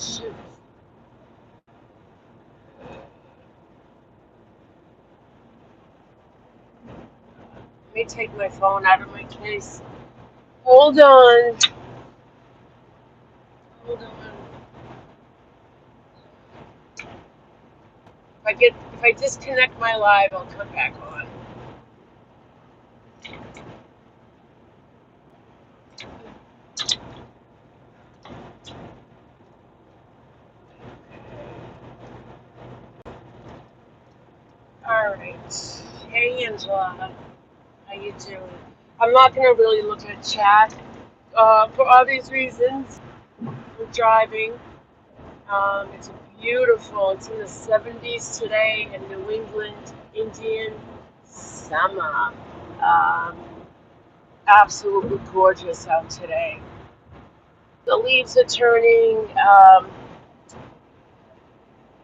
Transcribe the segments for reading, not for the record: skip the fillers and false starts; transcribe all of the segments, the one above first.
Shoot. Let me take my phone out of my case. Hold on. Hold on. If I disconnect my live, I'll come back on. All right. Hey, Angela. How you doing? I'm not gonna really look at chat for obvious reasons. I'm driving. It's beautiful. It's in the 70s today in New England, Indian summer. Um, Absolutely gorgeous out today. The leaves are turning.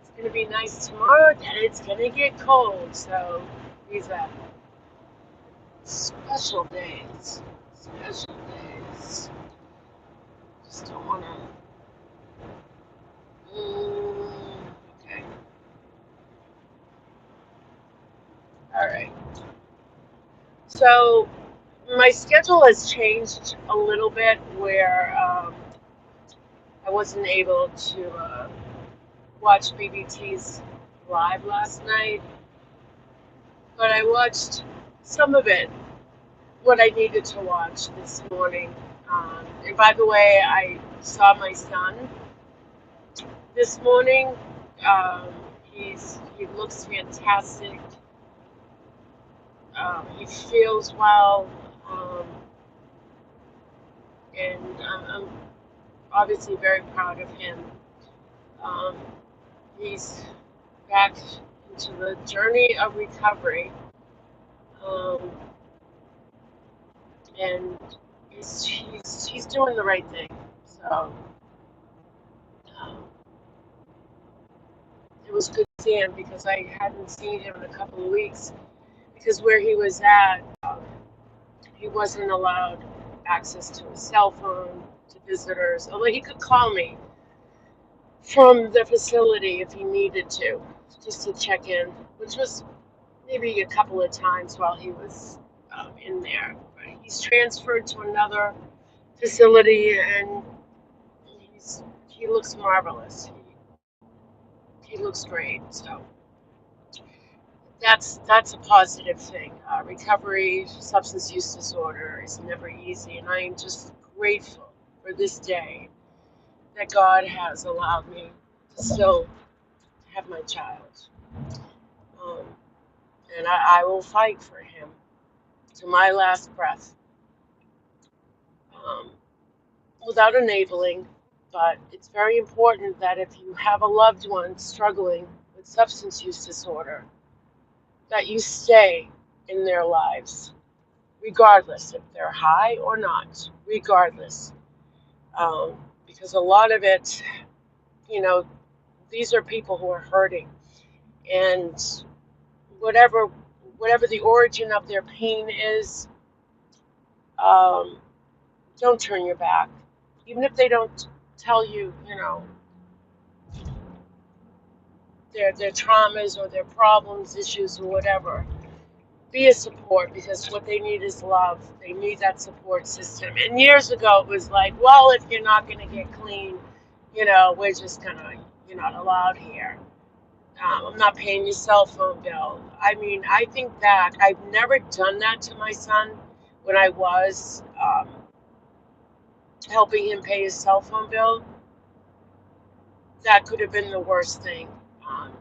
It's going to be nice tomorrow, and it's going to get cold. So these are special days. Special days. Just don't want to. Okay. All right. So my schedule has changed a little bit where I wasn't able to watch BBT's live last night, but I watched some of it, what I needed to watch this morning. And by the way, I saw my son this morning. Um, he looks fantastic. He feels well, um, and I'm obviously very proud of him. Um, he's back into the journey of recovery, um, and he's doing the right thing. So um, it was good to see him because I hadn't seen him in a couple of weeks because where he was at, he wasn't allowed access to his cell phone to visitors, although he could call me from the facility if he needed to, just to check in, which was maybe a couple of times while he was in there. But he's transferred to another facility, and he looks marvelous. He looks great. So that's a positive thing. Recovery, substance use disorder is never easy, and I am just grateful for this day that God has allowed me to still have my child. Um, and I will fight for him to my last breath, um, without enabling. But it's very important that if you have a loved one struggling with substance use disorder, that you stay in their lives, regardless if they're high or not, regardless. Because a lot of it, you know, these are people who are hurting, and whatever whatever the origin of their pain is, um, don't turn your back, even if they don't tell you, their traumas or their problems, issues, or whatever. Be a support because what they need is love. They need that support system. And years ago, it was like, well, if you're not going to get clean, we're just gonna, you're not allowed here. I'm not paying your cell phone bill. I mean, I think back, I've never done that to my son when I was helping him pay his cell phone bill. That could have been the worst thing, um,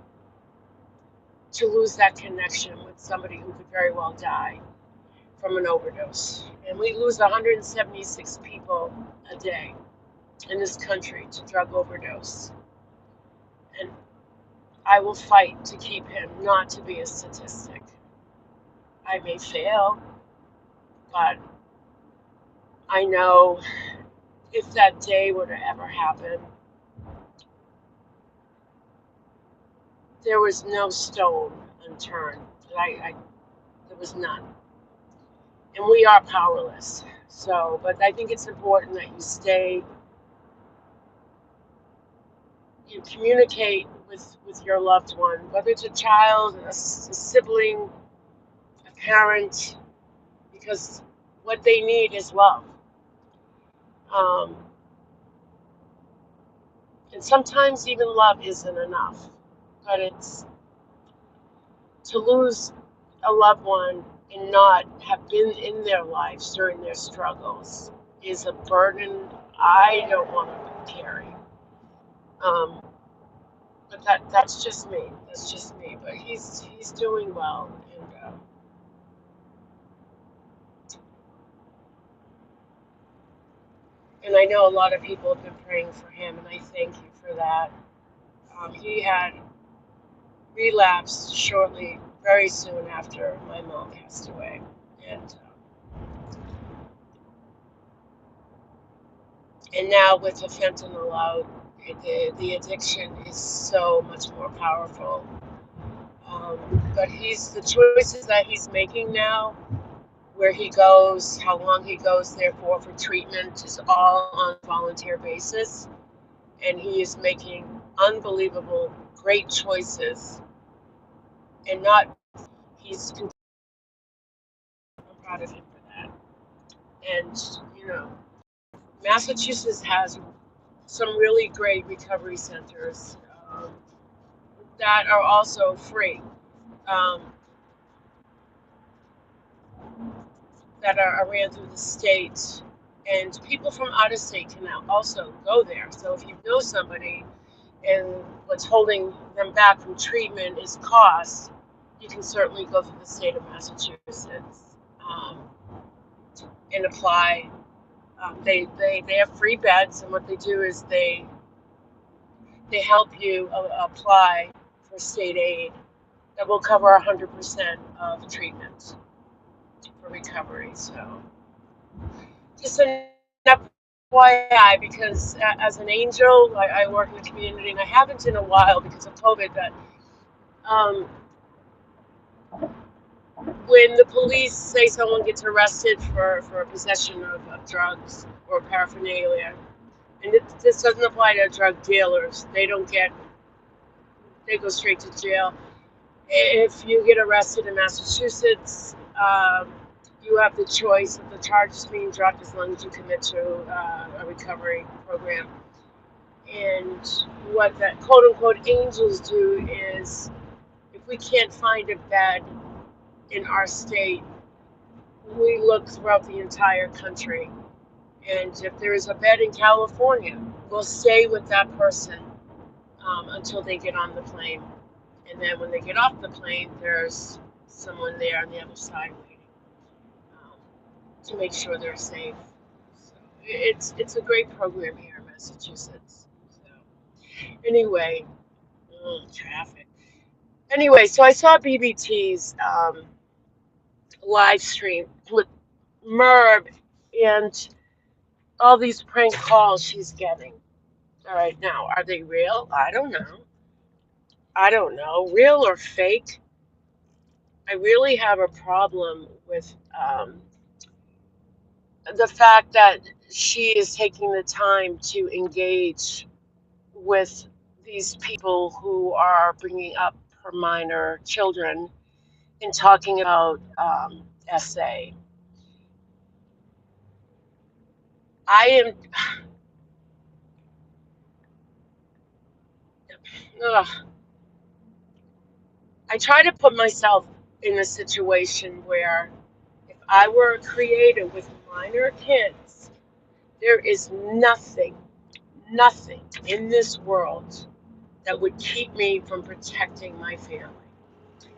to lose that connection with somebody who could very well die from an overdose. And we lose 176 people a day in this country to drug overdose. And I will fight to keep him not to be a statistic. I may fail, but I know if that day were to ever happen, there was no stone unturned. There was none. And we are powerless. So, but I think it's important that you stay you communicate with your loved one, whether it's a child, a sibling, a parent, because what they need is love. Um, and sometimes even love isn't enough, but it's to lose a loved one and not have been in their lives during their struggles is a burden I don't want to carry. Um, but that's just me. That's just me. But he's doing well, and I know a lot of people have been praying for him, and I thank you for that. He had relapsed shortly, very soon after my mom passed away, and now with the fentanyl out, the addiction is so much more powerful. But he's the choices that he's making now, where he goes, how long he goes there for treatment, is all on a volunteer basis, and he is making unbelievable, great choices, and not he's. I'm proud of him for that, and you know, Massachusetts has some really great recovery centers that are also free. Um, that are ran through the state, and people from out of state can now also go there. So if you know somebody and what's holding them back from treatment is cost, you can certainly go through the state of Massachusetts and apply. They have free beds, and what they do is they help you apply for state aid that will cover 100% of treatment for recovery. So just an FYI, because as an angel, I work in the community, and I haven't in a while because of COVID, but um, when the police say someone gets arrested for possession of drugs or paraphernalia, and this doesn't apply to drug dealers, they go straight to jail. If you get arrested in Massachusetts, you have the choice of the charges being dropped as long as you commit to a recovery program. And what that quote unquote angels do is, if we can't find a bed in our state, we look throughout the entire country. And if there is a bed in California, we'll stay with that person until they get on the plane. And then when they get off the plane, there's someone there on the other side waiting um, to make sure they're safe. So it's a great program here in Massachusetts. So anyway, traffic. Anyway, so I saw BBT's live stream with Merv and all these prank calls she's getting. All right, now, are they real? I don't know. I don't know. Real or fake? I really have a problem with the fact that she is taking the time to engage with these people who are bringing up her minor children and talking about SA. I am, ugh, I try to put myself in a situation where if I were a creator with minor kids, there is nothing in this world that would keep me from protecting my family.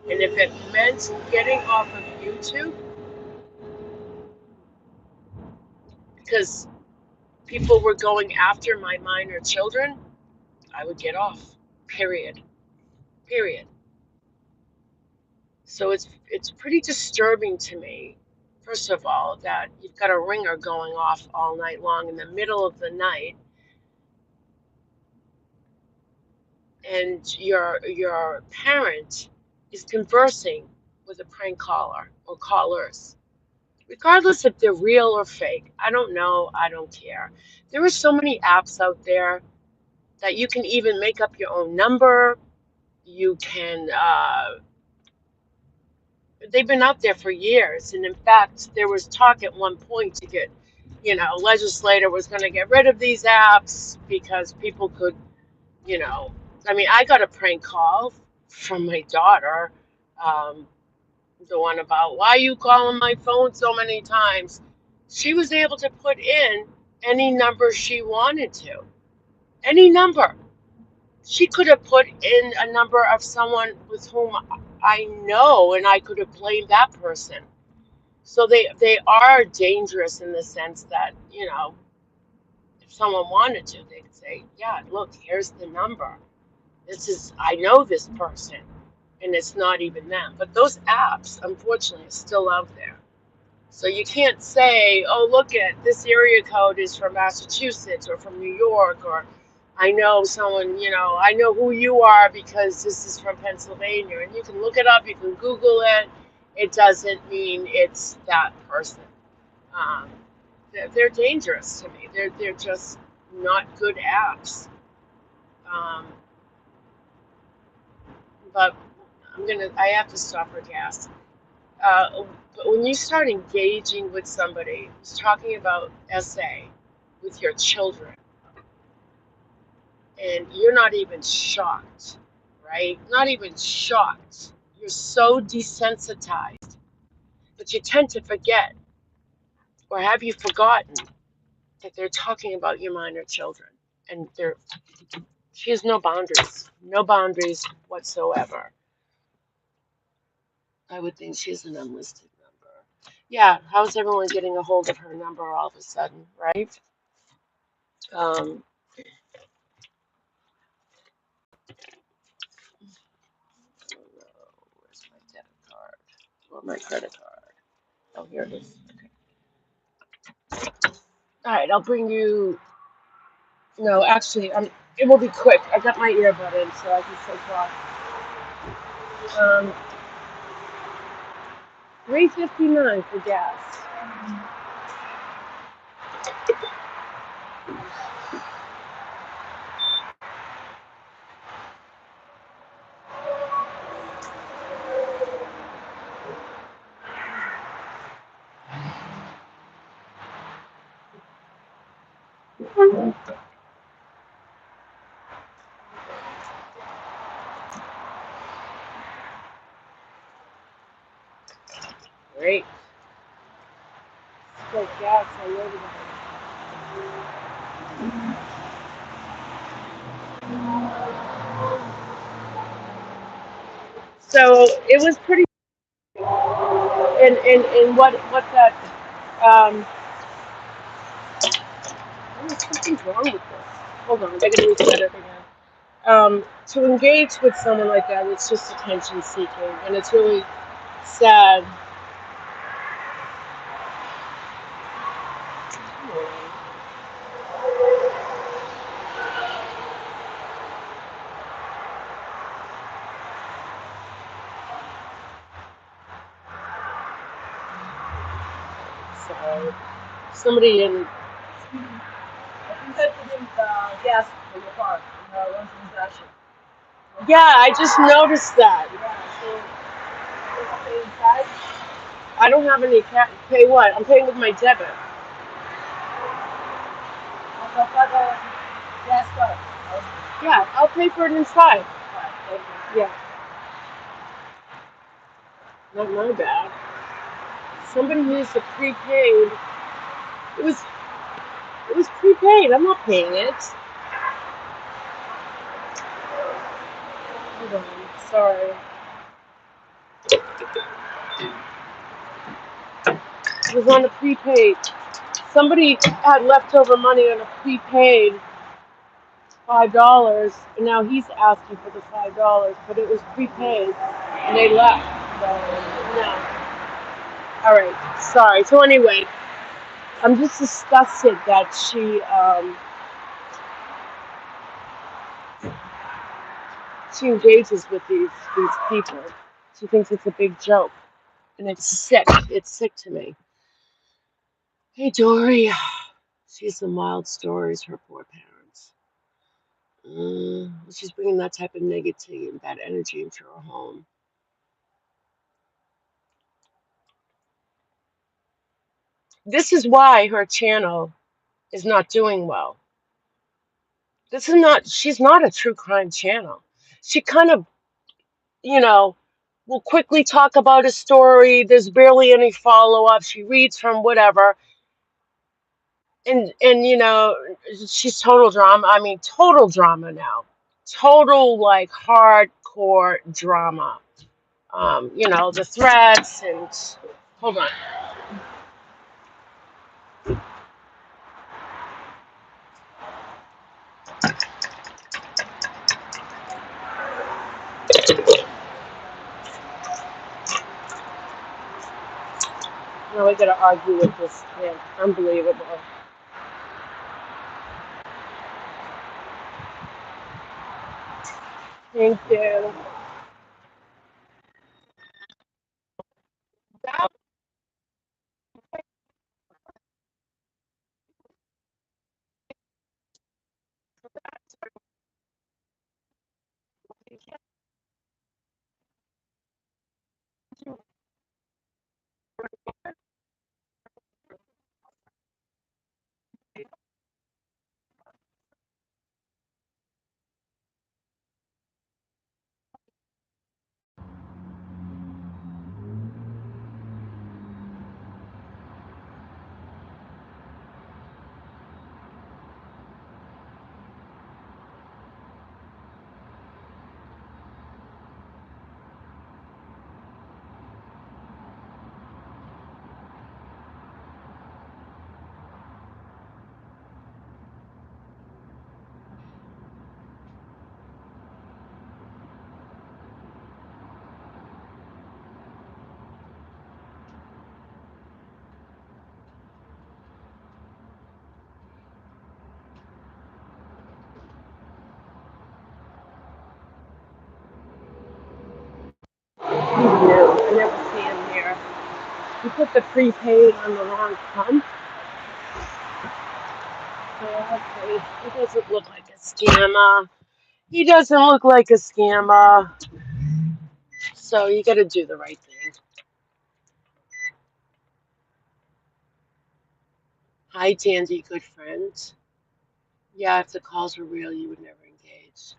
And if it meant getting off of YouTube, because people were going after my minor children, I would get off. Period. Period. So it's pretty disturbing to me, first of all, that you've got a ringer going off all night long in the middle of the night, and your parent is conversing with a prank caller or callers, regardless if they're real or fake. I don't know. I don't care. There are so many apps out there that you can even make up your own number. You can, they've been out there for years. And in fact, there was talk at one point to get, legislator was going to get rid of these apps because people could, you know, I mean, I got a prank call from my daughter, um, the one about why you calling my phone so many times. She was able to put in any number she wanted to, any number. She could have put in a number of someone with whom I know, and I could have blamed that person. So they are dangerous in the sense that, if someone wanted to, they could say, yeah, look, here's the number. I know this person, and it's not even them. But those apps, unfortunately, are still out there. So you can't say, oh, look at this area code is from Massachusetts or from New York, or I know someone, I know who you are because this is from Pennsylvania. And you can look it up, you can Google it. It doesn't mean it's that person. Um, they're dangerous to me. They're just not good apps. Um, but I have to stop for gas. But when you start engaging with somebody who's talking about SA with your children, and you're not even shocked, right? Not even shocked. You're so desensitized, but you tend to forget, or have you forgotten, that they're talking about your minor children, and she has no boundaries whatsoever. I would think she's an unlisted number. Yeah, how's everyone getting a hold of her number all of a sudden, right? Um, where's my debit card or my credit card? Oh, here it is. All right, I'll bring you. No, actually, it will be quick. I got my earbud in, so I can still talk. 3.59 for gas. Great. It's like gas all over the So it was pretty. And what that something's wrong with this. Hold on, I gotta reset it again. To engage with someone like that, it's just attention seeking, and it's really sad. So somebody in. Gas in the car in the one transaction. Yeah, I just noticed that. I don't have any pay what? I'm paying with my debit. Yeah, I'll pay for it inside. Yeah, not my bad. Somebody used a prepaid. It was it was prepaid. I'm not paying it. Hold on. Sorry. It was on a prepaid. Somebody had leftover money on a prepaid $5, and now he's asking for the $5, but it was prepaid, and they left. So no. All right. Sorry. So anyway, I'm just disgusted that she engages with these people. She thinks it's a big joke, and it's sick. It's sick to me. Hey, Dory. She has some wild stories. Her poor parents. She's bringing that type of negativity and bad energy into her home. This is why her channel is not doing well. This is not, she's not a true crime channel. She kind of, you know, will quickly talk about a story. There's barely any follow up. She reads from whatever. And she's total drama. I mean, total drama now. Total like hardcore drama. The threats and hold on. Now we gotta argue with this kid. Unbelievable. Thank you. No, I never see him here. You put the prepaid on the wrong pump. Okay. He doesn't look like a scammer. He doesn't look like a scammer. So you gotta do the right thing. Hi, Dandy, good friend. Yeah, if the calls were real, you would never engage.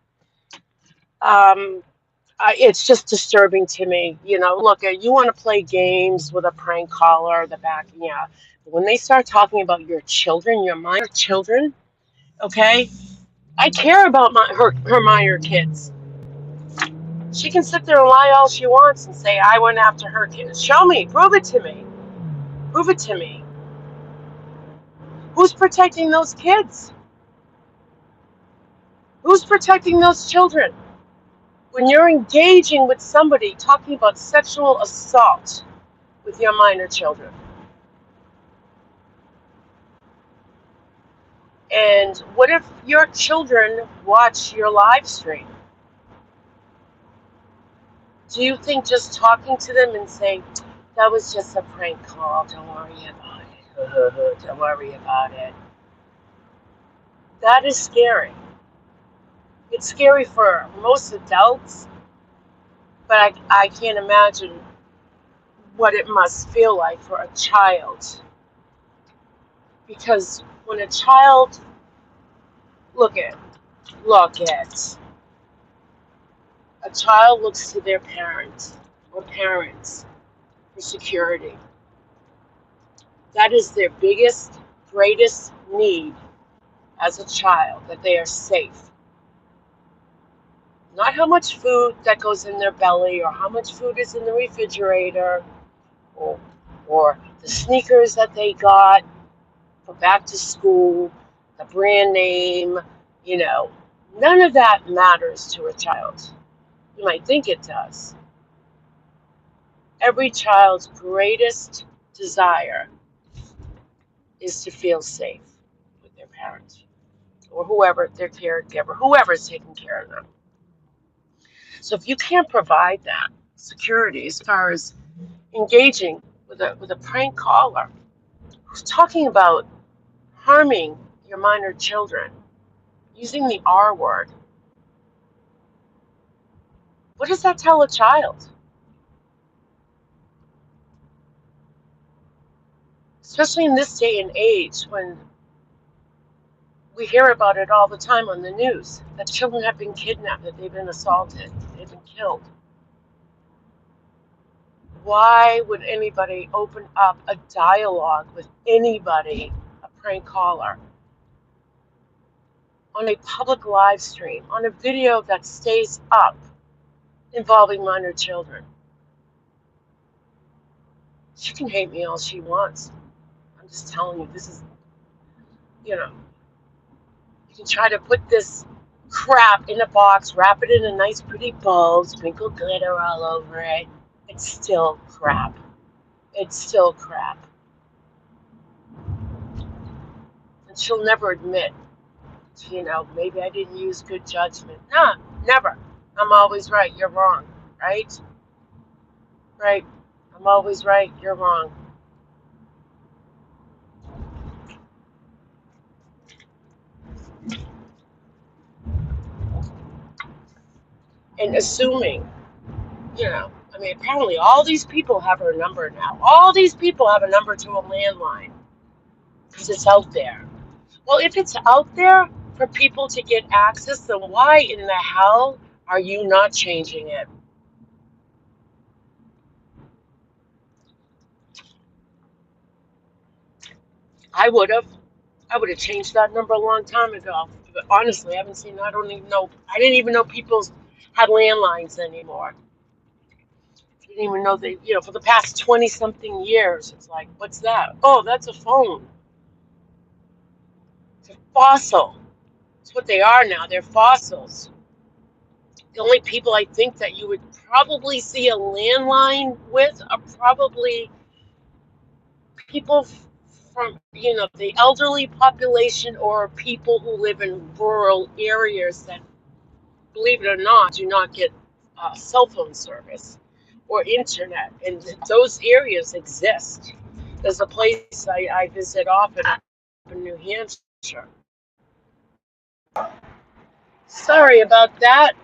Um, it's just disturbing to me. Look, you want to play games with a prank caller, the back, yeah. But when they start talking about your children, your minor children, okay? I care about her minor kids. She can sit there and lie all she wants and say, I went after her kids. Show me, prove it to me. Prove it to me. Who's protecting those kids? Who's protecting those children? When you're engaging with somebody talking about sexual assault with your minor children, and what if your children watch your live stream? Do you think just talking to them and saying, that was just a prank call, don't worry about it, don't worry about it, that is scary. It's scary for most adults, but I can't imagine what it must feel like for a child. Because when a child, look at, a child looks to their parents or parents for security. That is their biggest, greatest need as a child, that they are safe. Not how much food that goes in their belly or how much food is in the refrigerator or, or the sneakers that they got for back to school, the brand name, none of that matters to a child. You might think it does. Every child's greatest desire is to feel safe with their parents or whoever, their caregiver, whoever's taking care of them. So if you can't provide that security as far as engaging with a prank caller who's talking about harming your minor children, using the R word. What does that tell a child? Especially in this day and age when we hear about it all the time on the news, that children have been kidnapped, that they've been assaulted, they've been killed. Why would anybody open up a dialogue with anybody, a prank caller, on a public live stream, on a video that stays up involving minor children? She can hate me all she wants. I'm just telling you, this is, you know, you can try to put this crap in a box, wrap it in a nice pretty bow, sprinkle glitter all over it. It's still crap. It's still crap. And she'll never admit, maybe I didn't use good judgment. Nah, never. I'm always right, you're wrong. Right? Right. I'm always right, you're wrong. And assuming, apparently all these people have her number now. All these people have a number to a landline because it's out there. Well, if it's out there for people to get access, then why in the hell are you not changing it? I would have. I would have changed that number a long time ago. But honestly, I haven't seen. I don't even know. I didn't even know people had landlines anymore. I didn't even know they. For the past 20-something years, it's like, what's that? Oh, that's a phone. It's a fossil. That's what they are now. They're fossils. The only people I think that you would probably see a landline with are probably people from, the elderly population or people who live in rural areas that, believe it or not, do not get cell phone service or internet. And those areas exist. There's a place I visit often up in New Hampshire. Sorry about that.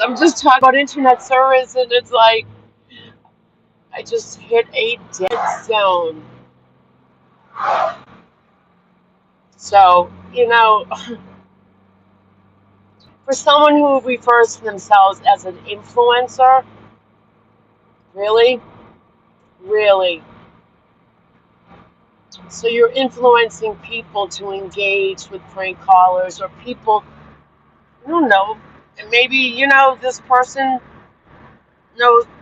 I'm just talking about internet service, and it's like I just hit a dead zone. So, for someone who refers to themselves as an influencer, really, really. So you're influencing people to engage with prank callers or people, I don't know, and maybe, this person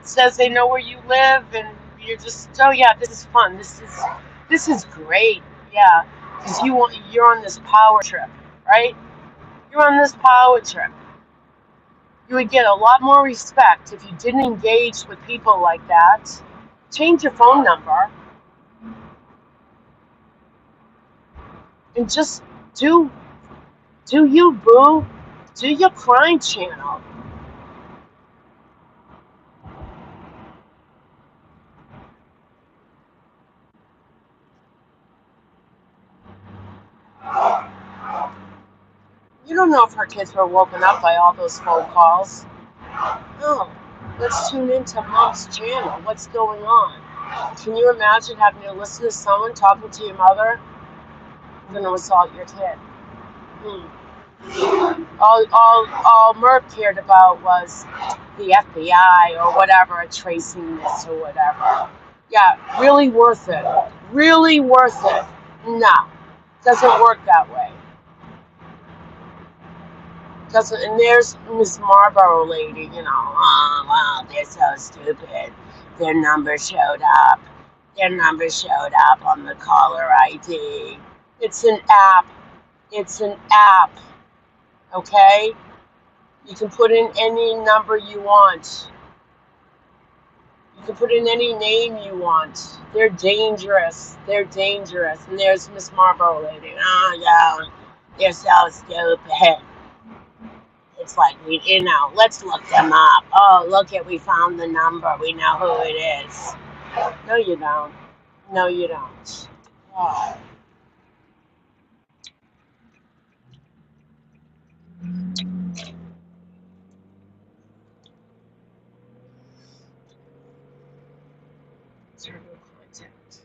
says they know where you live and you're just, oh yeah, this is fun. This is great. Yeah, because you're on this power trip, right? You're on this power trip. You would get a lot more respect if you didn't engage with people like that. Change your phone number and just do you, boo. Do your crime channel. You don't know if her kids were woken up by all those phone calls. No. Let's tune into Mom's channel. What's going on? Can you imagine having to listen to someone talking to your mother? I'm going to assault your kid. All Merck cared about was the FBI or whatever, tracing this or whatever. Yeah, really worth it. Really worth it. Nah, doesn't work that way. Doesn't. And there's Miss Marlboro lady, oh, wow, they're so stupid. Their number showed up. Their number showed up on the caller ID. It's an app. It's an app. Okay? You can put in any number you want. You can put in any name you want. They're dangerous. They're dangerous. And there's Miss Marlboro lady. Oh, yeah. They're so stupid. It's like, let's look them up. Oh, we found the number. We know who it is. No, you don't. No, you don't. Oh. Turn on contact.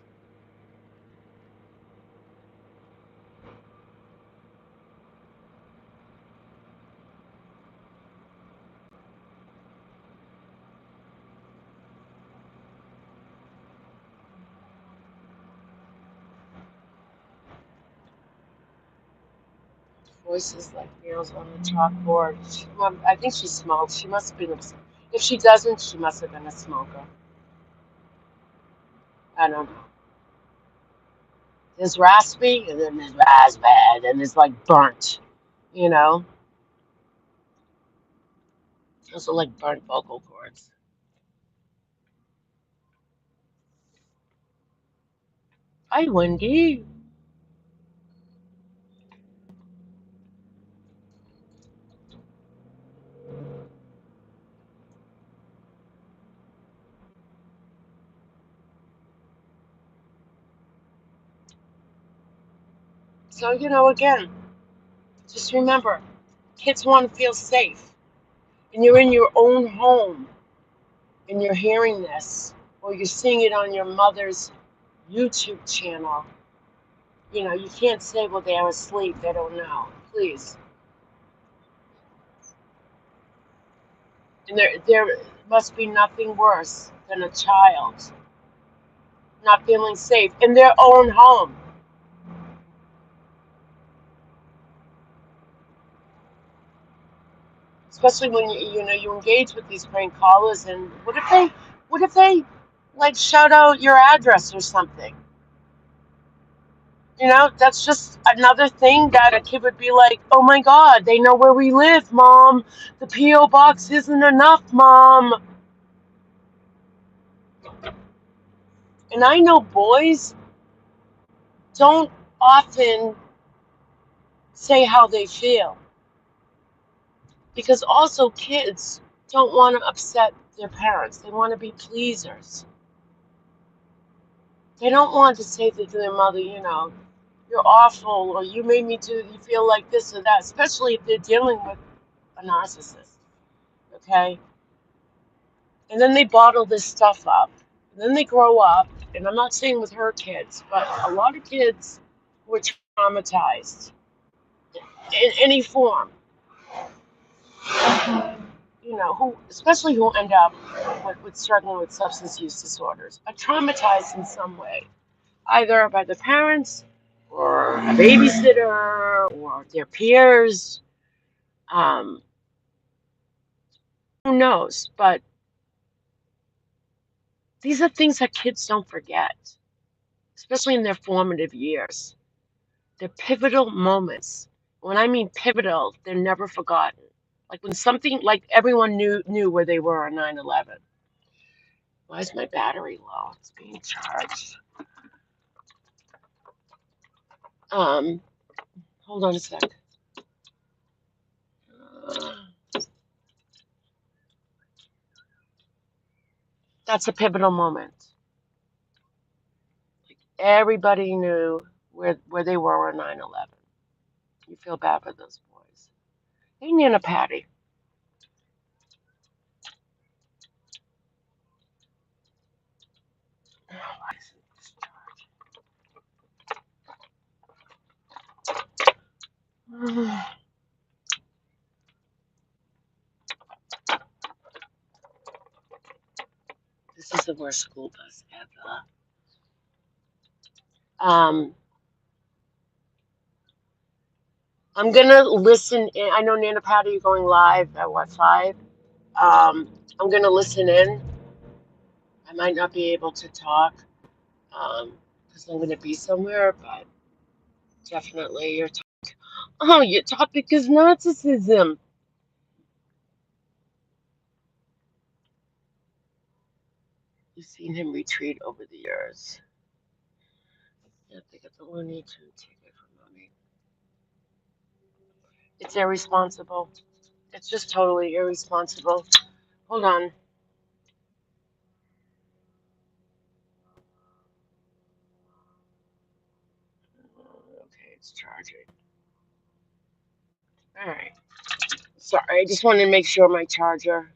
Voices like nails on the chalkboard. I think she smoked. She must have been. If she doesn't, she must have been a smoker. I don't know. There's raspy, and then there's raspy, and then there's like burnt. You know, those are like burnt vocal cords. Hi, Wendy. So again, just remember, kids want to feel safe, and you're in your own home, and you're hearing this, or you're seeing it on your mother's YouTube channel. You can't say, well, they're asleep, they don't know. Please. And there must be nothing worse than a child not feeling safe in their own home. Especially when you engage with these prank callers, and what if they like shout out your address or something? That's just another thing that a kid would be like, oh my God, they know where we live, Mom. The P.O. box isn't enough, Mom. And I know boys don't often say how they feel, because also kids don't want to upset their parents. They want to be pleasers. They don't want to say to their mother, you're awful, or you made me you feel like this or that, especially if they're dealing with a narcissist. Okay? And then they bottle this stuff up. And then they grow up, and I'm not saying with her kids, but a lot of kids were traumatized in any form, who end up with struggling with substance use disorders, are traumatized in some way, either by the parents or a babysitter or their peers. Um, who knows? But these are things that kids don't forget, especially in their formative years. They're pivotal moments. When I mean pivotal, they're never forgotten. Like when something, like everyone knew where they were on 9/11. Why is my battery low? It's being charged. Um, Hold on a sec. Uh, that's a pivotal moment. Everybody knew where they were on 9/11. You feel bad for those boys. Hey, Nana Patty. Why isn't this charging? This is the worst school bus ever. Um, I'm gonna listen in. I know Nana Patty, you're going live at what 5? I'm gonna listen in. I might not be able to talk because I'm gonna be somewhere, but definitely your topic is narcissism. You've seen him retreat over the years. Yeah, they got the Looney Tune ticket from mommy. It's irresponsible. It's just totally irresponsible. Hold on. Okay, it's charging. All right. Sorry, I just wanted to make sure my charger.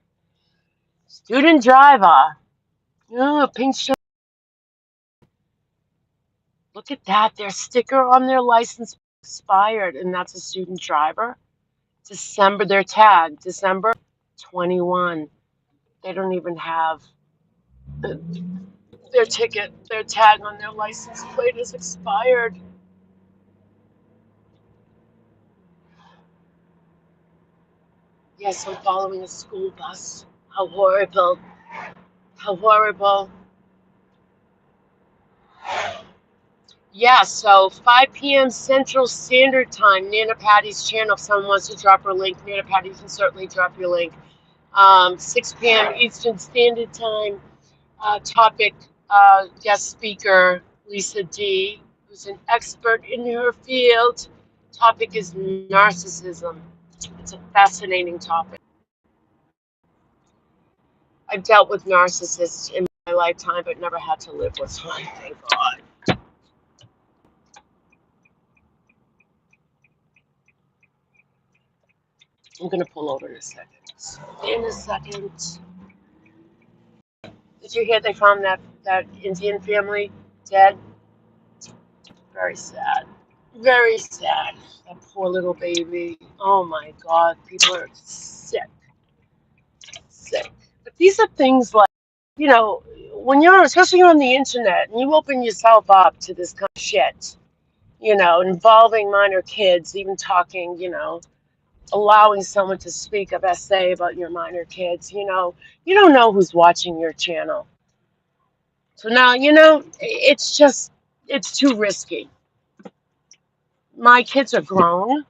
Student driver. Oh, pink shirt. Look at that. Their sticker on their license expired, and that's a student driver. December, their tag, December 21. They don't even have the, their ticket, their tag on their license plate is expired. Yes, I'm following a school bus. How horrible. How horrible. Yeah, so 5 p.m. Central Standard Time, Nana Patty's channel. If someone wants to drop her link, Nana Patty can certainly drop your link. 6 p.m. Eastern Standard Time. Topic guest speaker Lisa D, who's an expert in her field. Topic is narcissism. It's a fascinating topic. I've dealt with narcissists in my lifetime, but never had to live with one, thank God. I'm going to pull over in a second. In a second. Did you hear they found that Indian family dead? Very sad. Very sad. That poor little baby. Oh my God. People are sick. Sick. But these are things like, when you're, especially on the internet, and you open yourself up to this kind of shit, involving minor kids, even talking, allowing someone to speak of essay about your minor kids, you don't know who's watching your channel. So now, it's too risky. My kids are grown,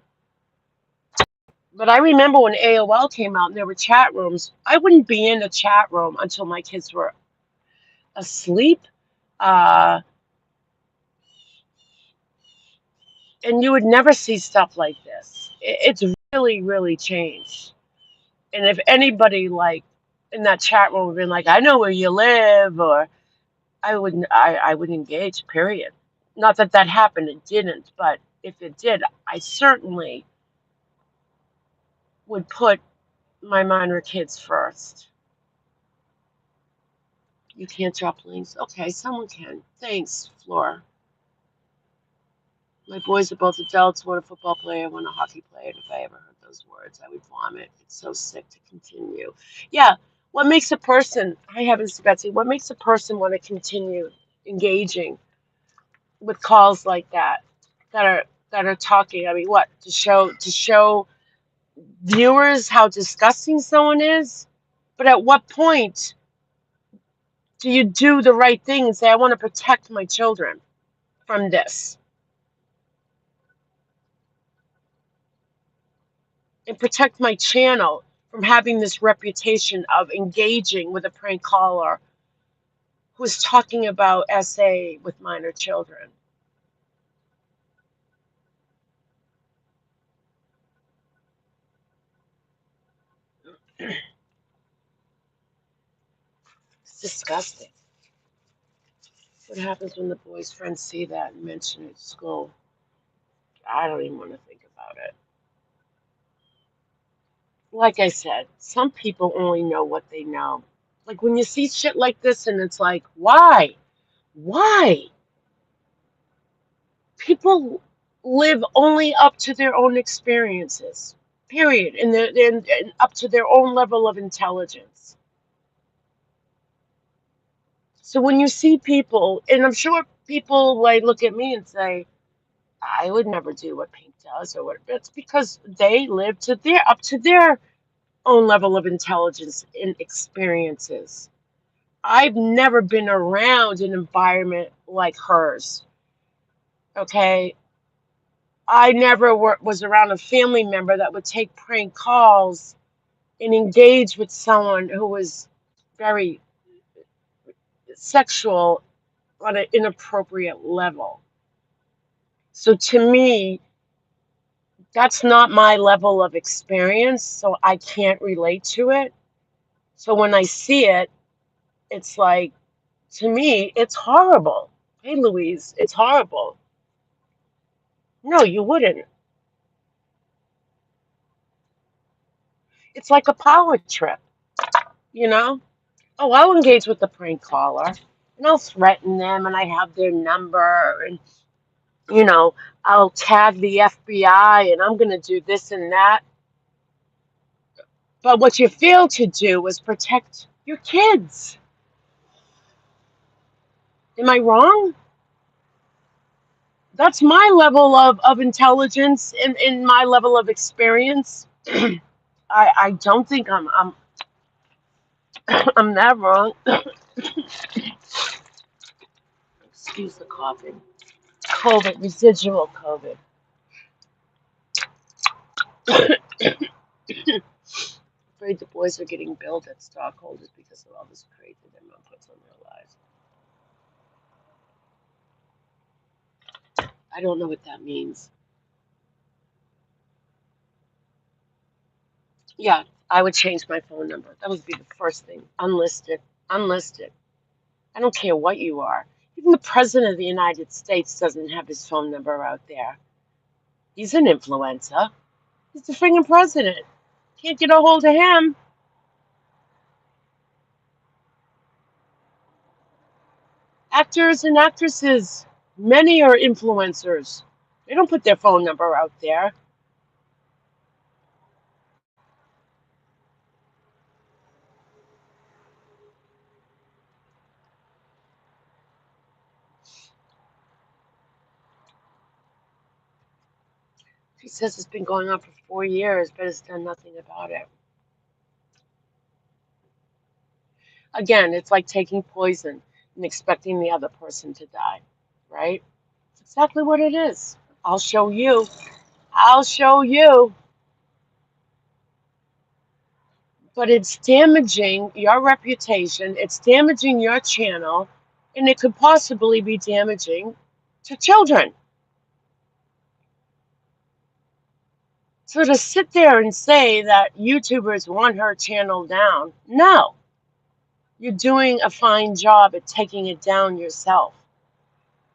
but I remember when AOL came out and there were chat rooms, I wouldn't be in a chat room until my kids were asleep. Uh, and you would never see stuff like this. It's really, really changed. And if anybody like in that chat room would been like, I know where you live, or I would engage, period. Not that that happened, it didn't, but if it did, I certainly would put my minor kids first. You can't drop links. Okay, someone can. Thanks, Flora. My boys are both adults, one a football player, one a hockey player. And if I ever heard those words, I would vomit. It's so sick to continue. Yeah, what makes a person, I haven't Betsy, what makes a person want to continue engaging with calls like that are that are talking? I mean, what? To show viewers how disgusting someone is? But at what point do you do the right thing and say, I want to protect my children from this and protect my channel from having this reputation of engaging with a prank caller who's talking about SA with minor children? It's disgusting. What happens when the boys' friends see that and mention it at school? I don't even want to think about it. Like I said, some people only know what they know. Like when you see shit like this and it's like, why? Why? People live only up to their own experiences, period, and up to their own level of intelligence. So when you see people, and I'm sure people like look at me and say, I would never do what Pink does or what, it's because they live to their up to their own level of intelligence and experiences. I've never been around an environment like hers. Okay, I never was around a family member that would take prank calls and engage with someone who was very sexual on an inappropriate level. So to me, that's not my level of experience, so I can't relate to it. So when I see it, it's like, to me, it's horrible. Hey, Louise, it's horrible. No, you wouldn't. It's like a power trip, you know? Oh, I'll engage with the prank caller and I'll threaten them and I have their number and, you know, I'll tag the FBI and I'm going to do this and that. But what you fail to do is protect your kids. Am I wrong? That's my level of intelligence and in my level of experience. I don't think I'm I'm that wrong. Excuse the coughing. COVID, residual COVID. Afraid the boys are getting billed at stockholders because of all this crazy their mom puts on their lives. I don't know what that means. Yeah, I would change my phone number. That would be the first thing. Unlisted. Unlisted. I don't care what you are. Even the President of the United States doesn't have his phone number out there. He's an influencer. He's the friggin' president. Can't get a hold of him. Actors and actresses, many are influencers. They don't put their phone number out there. He says it's been going on for 4 years, but it's done nothing about it. Again, it's like taking poison and expecting the other person to die, right? It's exactly what it is. I'll show you. I'll show you. But it's damaging your reputation, it's damaging your channel, and it could possibly be damaging to children. So to sit there and say that YouTubers want her channel down, no, you're doing a fine job at taking it down yourself.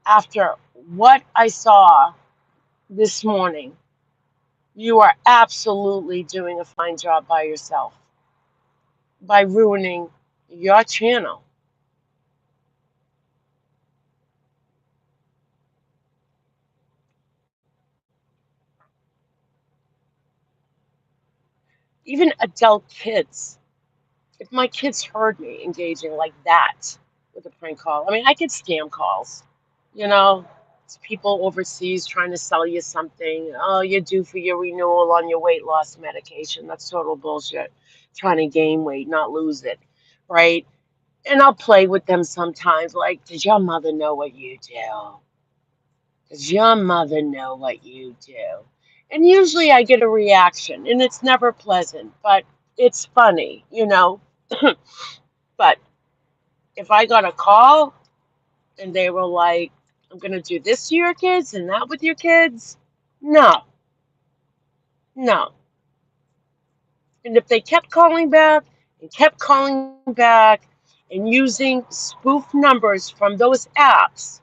After what I saw this morning, you are absolutely doing a fine job by yourself by ruining your channel. Even adult kids, if my kids heard me engaging like that with a prank call, I mean, I get scam calls, you know, it's people overseas trying to sell you something. Oh, you're due for your renewal on your weight loss medication. That's total bullshit. Trying to gain weight, not lose it, right? And I'll play with them sometimes, like, does your mother know what you do? Does your mother know what you do? And usually I get a reaction, and it's never pleasant, but it's funny, you know. But if I got a call and they were like, I'm going to do this to your kids and that with your kids, no, no. And if they kept calling back and kept calling back and using spoof numbers from those apps,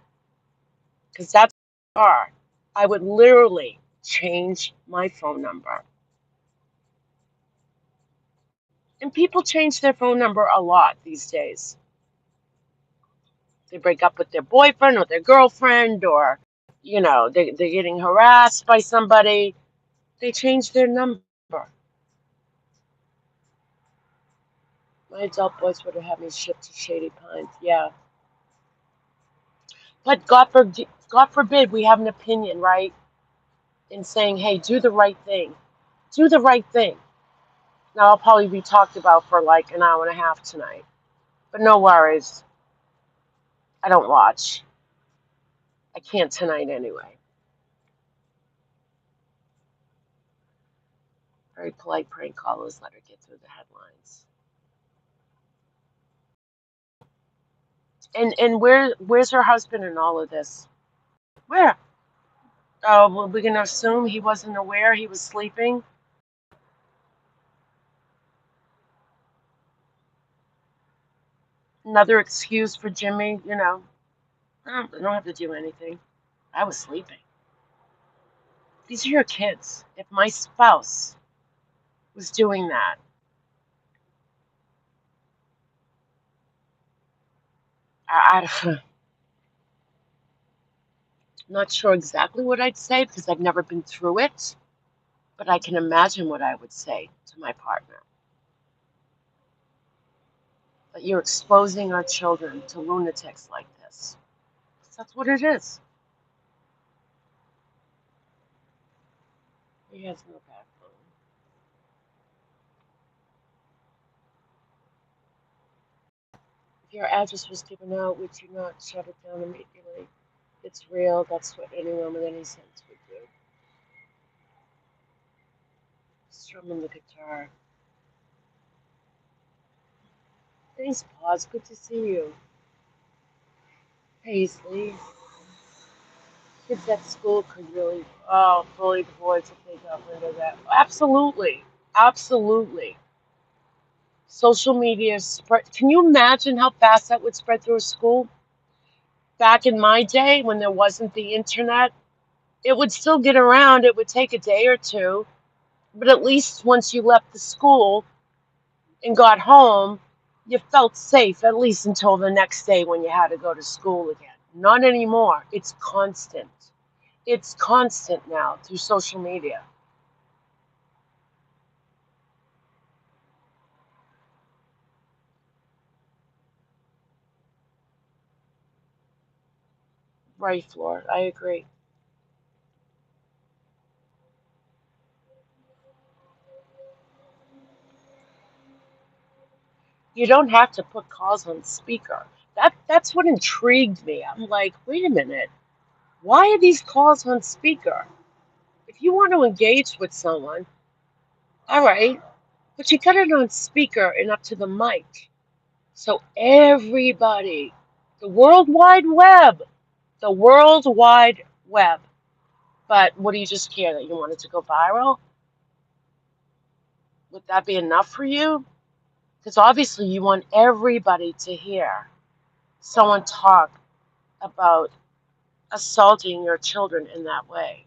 because that's what they are, I would literally change my phone number. And people change their phone number a lot these days. They break up with their boyfriend or their girlfriend, or, you know, they're getting harassed by somebody. They change their number. My adult boys would have had me shipped to Shady Pines. Yeah. But God forbid we have an opinion, right? In saying, hey, do the right thing. Do the right thing. Now, I'll probably be talked about for like an hour and a half tonight. But no worries. I don't watch. I can't tonight anyway. Very polite prank callers let her get through the headlines. And where's her husband in all of this? Where? Oh, well, we're gonna assume he wasn't aware he was sleeping. Another excuse for Jimmy, you know. I don't have to do anything. I was sleeping. These are your kids. If my spouse was doing that. I'm not sure exactly what I'd say because I've never been through it, but I can imagine what I would say to my partner. But you're exposing our children to lunatics like this. That's what it is. He has no backbone. If your address was given out, would you not shut it down immediately? It's real. That's what anyone with any sense would do. Strumming the guitar. Thanks, Pause. Good to see you. Paisley. Kids at school could really, bully the boys if they got rid of that. Absolutely. Absolutely. Social media spread. Can you imagine how fast that would spread through a school? Back in my day when there wasn't the internet, it would still get around. It would take a day or two, but at least once you left the school and got home, you felt safe, at least until the next day when you had to go to school again. Not anymore. It's constant. It's constant now through social media. Right, Floor. I agree. You don't have to put calls on speaker. That's what intrigued me. I'm like, wait a minute. Why are these calls on speaker? If you want to engage with someone, all right, but you got it on speaker and up to the mic. So everybody, the World Wide Web, the World Wide Web. But what do you just care that you want it to go viral? Would that be enough for you? Because obviously you want everybody to hear someone talk about assaulting your children in that way.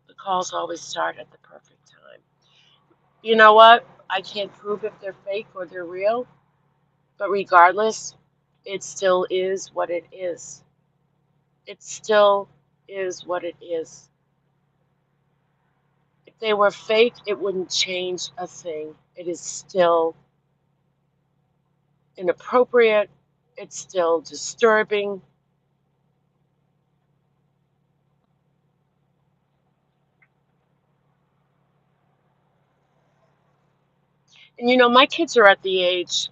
The calls always start at the perfect time. You know what? I can't prove if they're fake or they're real, but regardless, it still is what it is. It still is what it is. If they were fake, it wouldn't change a thing. It is still inappropriate. It's still disturbing. And my kids are at the age,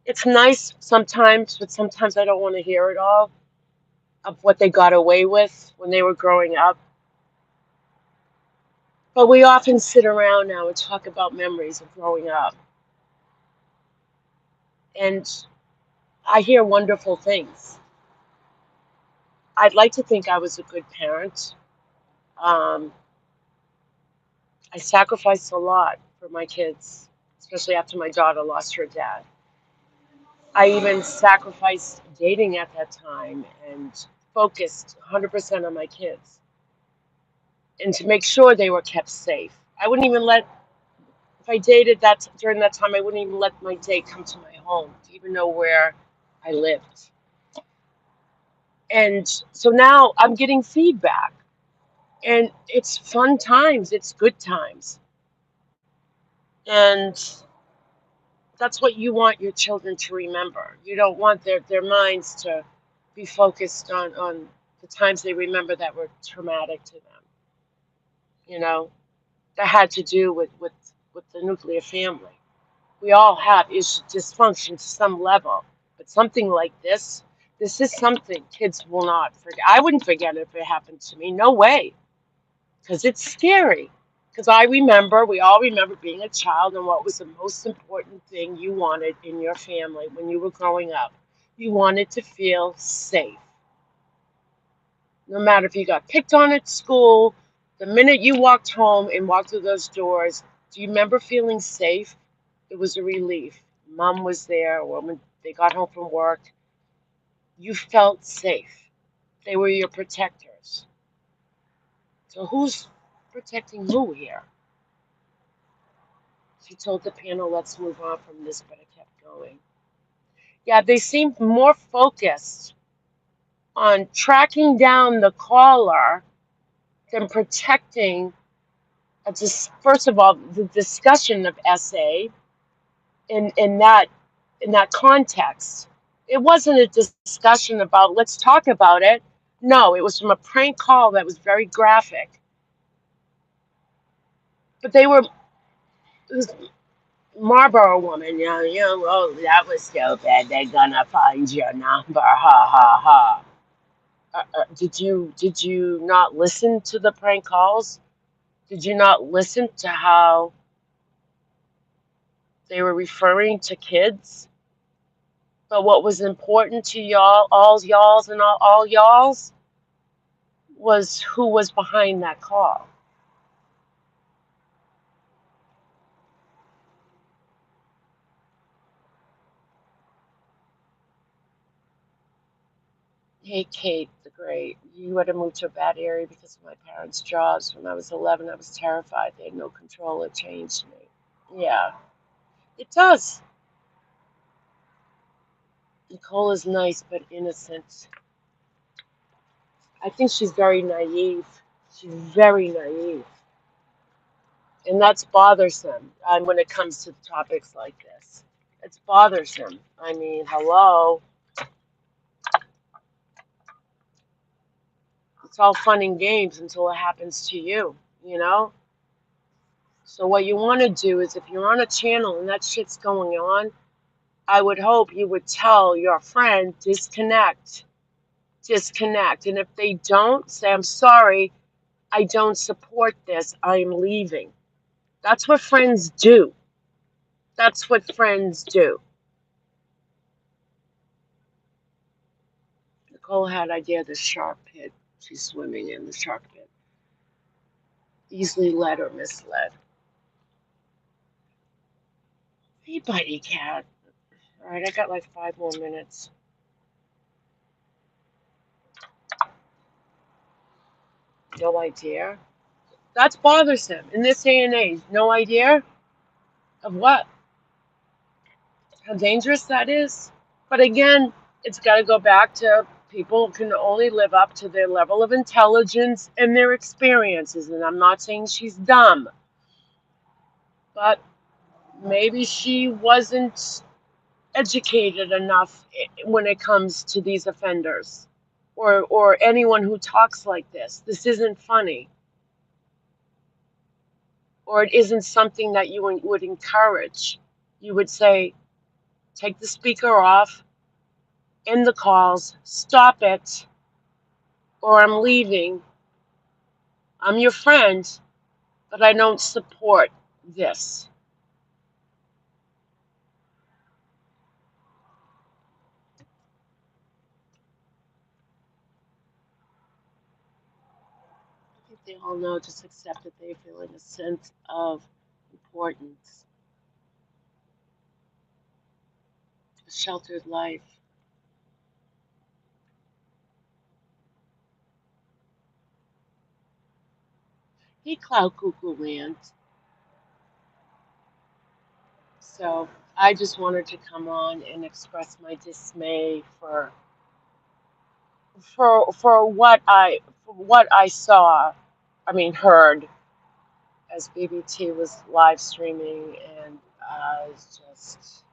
it's nice sometimes, but sometimes I don't want to hear it all of what they got away with when they were growing up. But we often sit around now and talk about memories of growing up. And I hear wonderful things. I'd like to think I was a good parent. Um, I sacrificed a lot for my kids, especially after my daughter lost her dad. I even sacrificed dating at that time and focused 100% on my kids and to make sure they were kept safe. I wouldn't even let, if I dated that during that time, I wouldn't even let my date come to my home to even know where I lived. And so now I'm getting feedback, and it's fun times, it's good times. And that's what you want your children to remember. You don't want their minds to be focused on the times they remember that were traumatic to them, you know, that had to do with the nuclear family. We all have dysfunction to some level, but something like this is something kids will not forget. I wouldn't forget it if it happened to me. No way, because it's scary. Because we all remember being a child and what was the most important thing you wanted in your family when you were growing up. You wanted to feel safe. No matter if you got picked on at school, the minute you walked home and walked through those doors, do you remember feeling safe? It was a relief. Mom was there, or when they got home from work, you felt safe. They were your protectors. So who's protecting who here? She told the panel, let's move on from this, but I kept going. Yeah, they seemed more focused on tracking down the caller than protecting, first of all, the discussion of SA in that context. It wasn't a discussion about let's talk about it. No, it was from a prank call that was very graphic. But they were it was Marlboro woman, oh, that was stupid. They're gonna find your number, ha ha ha. Did you not listen to the prank calls? Did you not listen to how they were referring to kids? But what was important to y'all, all y'alls and all y'alls, was who was behind that call. Hey, Kate the Great, you had to move to a bad area because of my parents' jobs. When I was 11, I was terrified. They had no control. It changed me. Yeah, it does. Nicole is nice but innocent. I think she's very naive. She's very naive. And that's bothersome when it comes to topics like this. It's bothersome. I mean, hello. It's all fun and games until it happens to you, you know? So what you want to do is if you're on a channel and that shit's going on, I would hope you would tell your friend, disconnect, disconnect. And if they don't, say, I'm sorry, I don't support this, I'm leaving. That's what friends do. That's what friends do. Nicole had idea of the shark pit. She's swimming in the shark pit. Easily led or misled. Hey, buddy cat. All right, I got like 5 more minutes. No idea. That's bothersome in this day and age. No idea of what? How dangerous that is? But again, it's got to go back to people can only live up to their level of intelligence and their experiences. And I'm not saying she's dumb, but maybe she wasn't educated enough when it comes to these offenders or anyone who talks like this. This isn't funny, or it isn't something that you would encourage. You would say, take the speaker off, end the calls, stop it, or I'm leaving. I'm your friend, but I don't support this. I think they all know, just accept that they're feeling a sense of importance, a sheltered life. Hey, Cloud Cuckoo Land. So I just wanted to come on and express my dismay for what I saw, I mean heard as BBT was live streaming, and it's just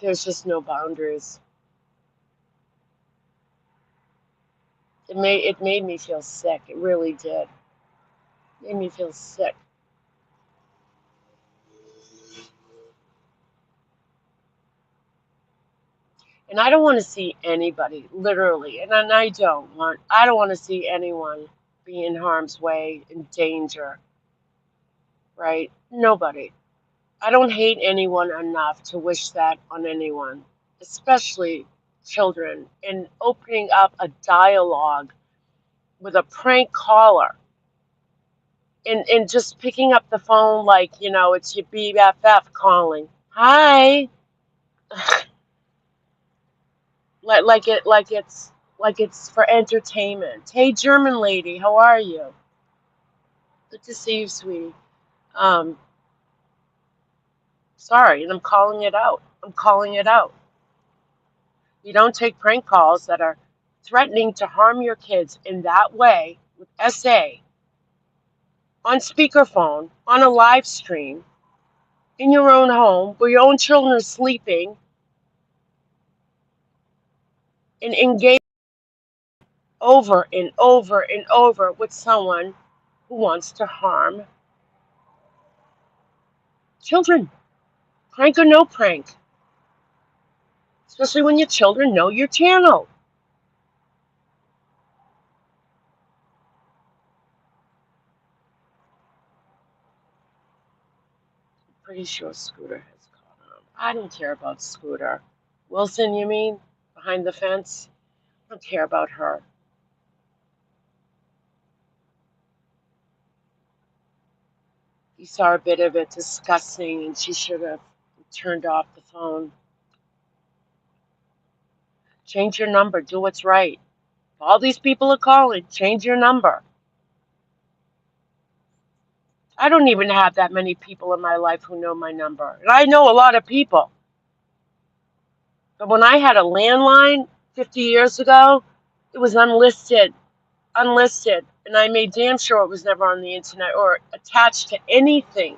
there's just no boundaries. It made me feel sick. It really did. It made me feel sick. And I don't want to see anybody, literally, and I don't want to see anyone be in harm's way, in danger, right? Nobody. I don't hate anyone enough to wish that on anyone, especially children, and opening up a dialogue with a prank caller and just picking up the phone like, it's your BFF calling. Hi. like it's for entertainment. Hey, German lady, how are you? Good to see you, sweetie. Um, Sorry, and I'm calling it out. I'm calling it out. You don't take prank calls that are threatening to harm your kids in that way with SA on speakerphone, on a live stream, in your own home where your own children are sleeping and engage over and over and over with someone who wants to harm children. Prank or no prank, especially when your children know your channel. Pretty sure Scooter has caught on. I don't care about Scooter. Wilson, you mean? Behind the fence? I don't care about her. You saw a bit of it discussing, and she should have turned off the phone. Change your number. Do what's right. All these people are calling. Change your number. I don't even have that many people in my life who know my number. And I know a lot of people. But when I had a landline 50 years ago, it was unlisted. Unlisted. And I made damn sure it was never on the internet or attached to anything.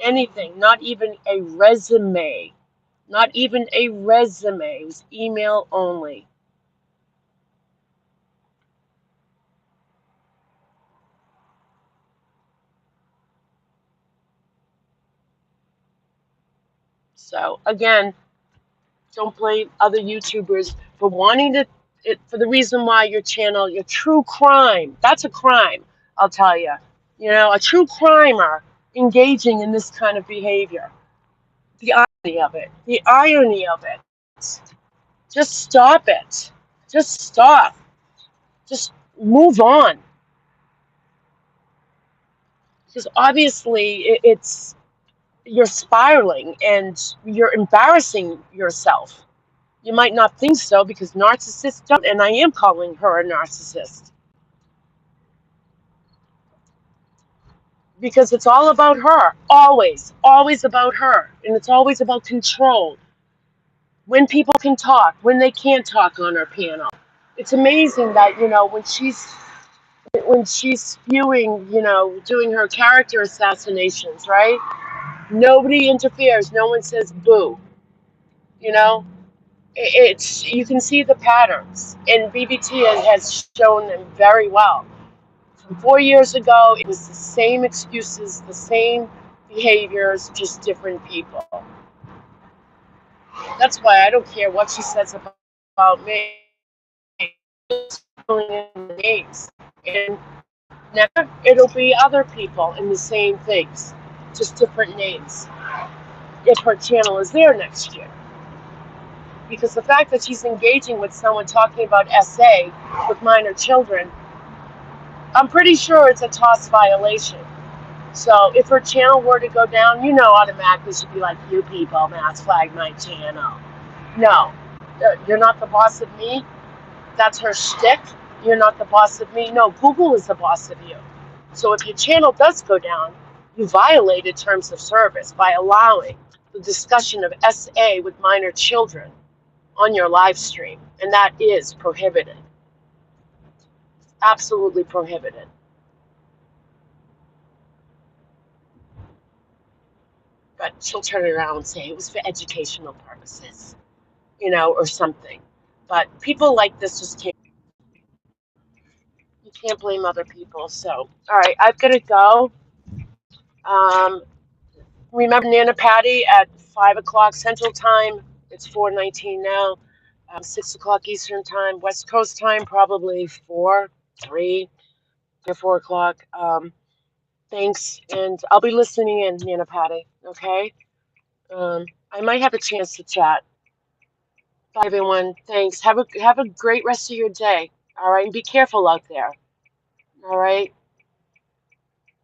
Anything. Not even a resume. Not even a resume. It was email only. So again, don't blame other YouTubers for wanting to, for the reason why your channel, your true crime, that's a crime, I'll tell you. You know, a true crimer engaging in this kind of behavior. The irony of it. The irony of it. Just stop it. Just stop. Just move on. Because obviously it's, you're spiraling and you're embarrassing yourself. You might not think so because narcissists don't, and I am calling her a narcissist because it's all about her, always, always about her, and it's always about control. When people can talk, when they can't talk on her panel, it's amazing that when she's spewing, doing her character assassinations, right? Nobody interferes. No one says boo. You know, it's you can see the patterns, and BBT has shown them very well. From 4 years ago, it was the same excuses, the same behaviors, just different people. That's why I don't care what she says about me. Names. And never, it'll be other people in the same things, just different names. If her channel is there next year. Because the fact that she's engaging with someone talking about SA with minor children, I'm pretty sure it's a TOS violation. So if her channel were to go down, automatically she'd be like, you people, mass flag my channel. No, you're not the boss of me. That's her shtick. You're not the boss of me. No, Google is the boss of you. So if your channel does go down, you violated terms of service by allowing the discussion of SA with minor children on your live stream. And that is prohibited. Absolutely prohibited. But she'll turn it around and say it was for educational purposes, or something. But people like this just can't. You can't blame other people. So, all right, I've got to go. Um, Remember Nana Patty at 5 o'clock Central Time. It's 4:19 now. 6 o'clock Eastern Time. West Coast Time probably 4, 3, or 4 o'clock. Thanks, and I'll be listening in, Nana Patty. Okay. I might have a chance to chat. Bye, everyone. Thanks. Have a great rest of your day. All right, and be careful out there. All right.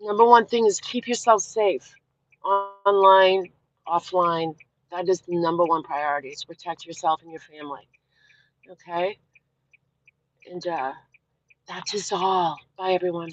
Number one thing is keep yourself safe, online, offline. That is the number one priority, is to protect yourself and your family. Okay? And that's just all. Bye, everyone.